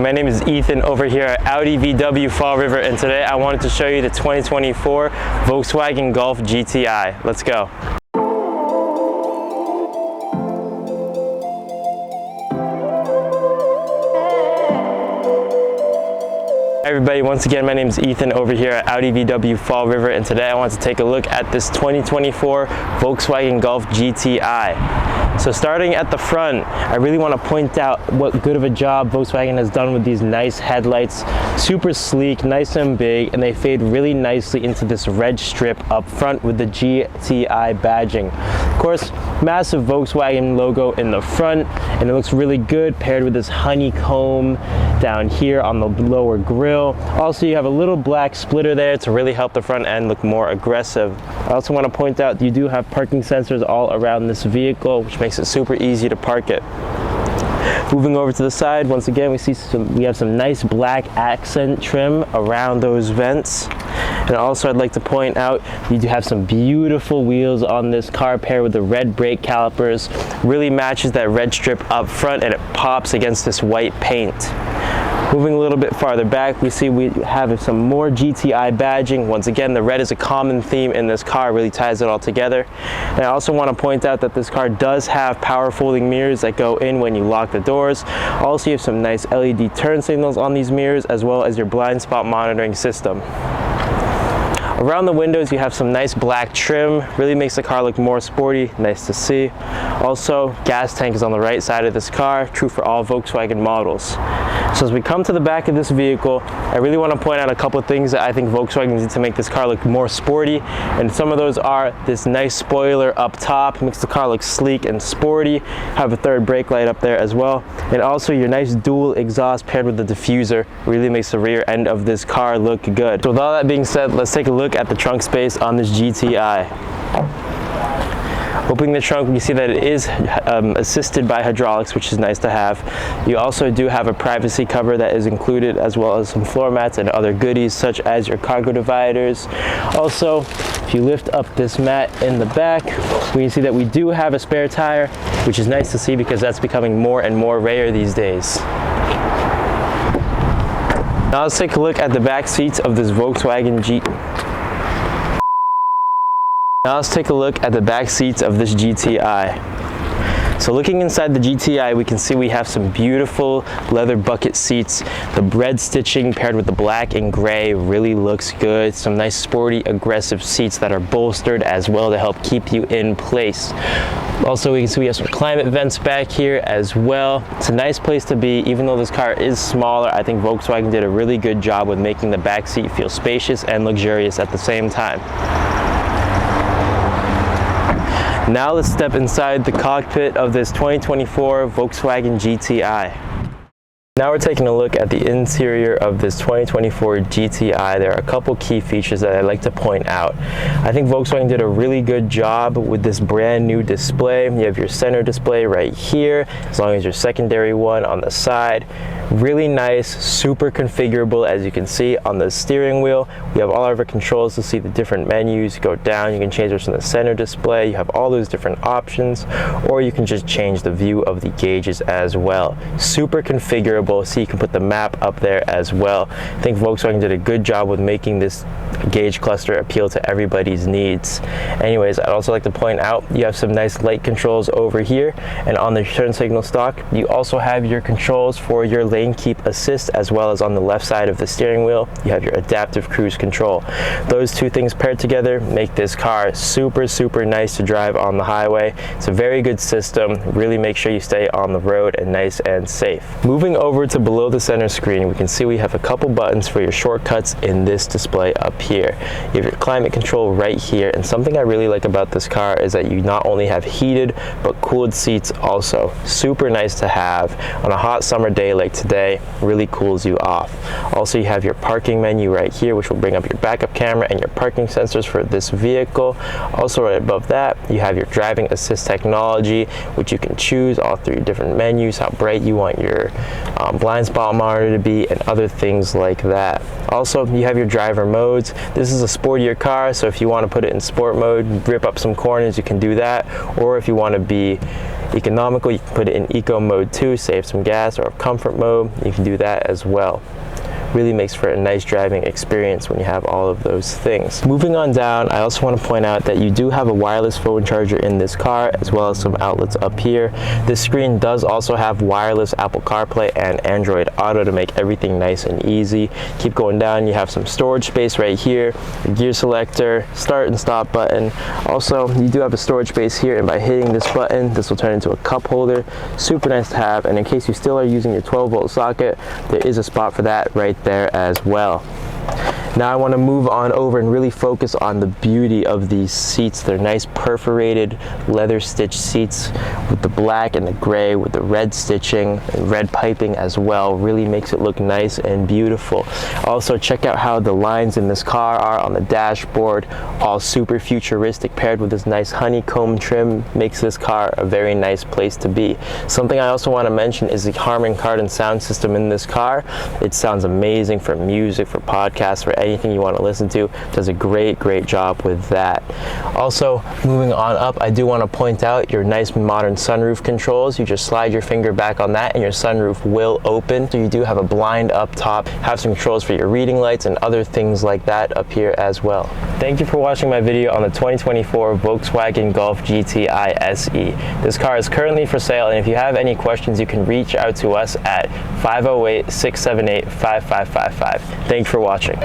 My name is Ethan over here at Audi VW Fall River, and today I wanted to show you the 2024 Volkswagen Golf GTI. Let's go. Hi everybody, once again my name is Ethan over here at Audi VW Fall River, and today I want to take a look at this 2024 Volkswagen Golf GTI. So starting at the front, I really want to point out what good of a job Volkswagen has done with these nice headlights. Super sleek, nice and big, and they fade really nicely into this red strip up front with the GTI badging. Of course, massive Volkswagen logo in the front, and it looks really good paired with this honeycomb down here on the lower grille. Also, you have a little black splitter there to really help the front end look more aggressive. I also want to point out you do have parking sensors all around this vehicle, which makes it super easy to park it. Moving over to the side, once again we have some nice black accent trim around those vents. And also I'd like to point out you do have some beautiful wheels on this car paired with the red brake calipers. Really matches that red strip up front, and it pops against this white paint. Moving a little bit farther back, we have some more GTI badging. Once again, the red is a common theme in this car, really ties it all together. And I also want to point out that this car does have power folding mirrors that go in when you lock the doors. Also, you have some nice LED turn signals on these mirrors, as well as your blind spot monitoring system. Around the windows, you have some nice black trim, really makes the car look more sporty, nice to see. Also, gas tank is on the right side of this car, true for all Volkswagen models. So as we come to the back of this vehicle, I really want to point out a couple of things that I think Volkswagen did to make this car look more sporty, and some of those are this nice spoiler up top, makes the car look sleek and sporty, have a third brake light up there as well, and also your nice dual exhaust paired with the diffuser really makes the rear end of this car look good. So with all that being said, let's take a look at the trunk space on this GTI. Opening the trunk, you see that it is assisted by hydraulics, which is nice to have. You also do have a privacy cover that is included, as well as some floor mats and other goodies such as your cargo dividers. Also, if you lift up this mat in the back, we can see that we do have a spare tire, which is nice to see because that's becoming more and more rare these days. Now let's take a look at the back seats of this Volkswagen Now let's take a look at the back seats of this GTI. So looking inside the GTI, we can see we have some beautiful leather bucket seats. The red stitching paired with the black and gray really looks good. Some nice sporty, aggressive seats that are bolstered as well to help keep you in place. Also, we can see we have some climate vents back here as well. It's a nice place to be. Even though this car is smaller, I think Volkswagen did a really good job with making the back seat feel spacious and luxurious at the same time. Now let's step inside the cockpit of this 2024 Volkswagen GTI. Now we're taking a look at the interior of this 2024 GTI. There are a couple key features that I'd like to point out. I think Volkswagen did a really good job with this brand new display. You have your center display right here, as long as your secondary one on the side. Really nice, super configurable, as you can see on the steering wheel. We have all of our controls to see the different menus. You go down, you can change those from the center display. You have all those different options, or you can just change the view of the gauges as well. Super configurable, so you can put the map up there as well. I think Volkswagen did a good job with making this gauge cluster appeal to everybody's needs. Anyways, I'd also like to point out you have some nice light controls over here, and on the turn signal stalk you also have your controls for your lane keep assist, as well as on the left side of the steering wheel you have your adaptive cruise control. Those two things paired together make this car super nice to drive on the highway. It's a very good system. Really make sure you stay on the road and nice and safe. Moving over to below the center screen, we can see we have a couple buttons for your shortcuts in this display up here. You have your climate control right here, and something I really like about this car is that you not only have heated but cooled seats also. Super nice to have on a hot summer day like today. Really cools you off. Also, you have your parking menu right here, which will bring up your backup camera and your parking sensors for this vehicle. Also, right above that you have your driving assist technology, which you can choose all through different menus, how bright you want your blind spot monitor to be, and other things like that. Also, you have your driver modes. This is a sportier car, so if you want to put it in sport mode, rip up some corners, you can do that. Or if you want to be economical. You can put it in eco mode too, save some gas, or comfort mode. You can do that as well. Really makes for a nice driving experience when you have all of those things. Moving on down, I also want to point out that you do have a wireless phone charger in this car, as well as some outlets up here. This screen does also have wireless Apple CarPlay and Android Auto to make everything nice and easy. Keep going down, you have some storage space right here, your gear selector, start and stop button. Also, you do have a storage space here, and by hitting this button, this will turn into a cup holder. Super nice to have, and in case you still are using your 12-volt socket, there is a spot for that right there as well. Now I want to move on over and really focus on the beauty of these seats. They're nice perforated leather stitch seats with the black and the gray with the red stitching and red piping as well. Really makes it look nice and beautiful. Also, check out how the lines in this car are on the dashboard, all super futuristic, paired with this nice honeycomb trim. Makes this car a very nice place to be. Something I also want to mention is the Harman Kardon sound system in this car. It sounds amazing for music, for podcasts, for anything you want to listen to. Does a great job with that. Also, moving on up, I do want to point out your nice modern sunroof controls. You just slide your finger back on that and your sunroof will open. So you do have a blind up top, have some controls for your reading lights and other things like that up here as well. Thank you for watching my video on the 2024 Volkswagen Golf GTI SE. This car is currently for sale, and if you have any questions, you can reach out to us at 508-678-5555. Thank you for watching.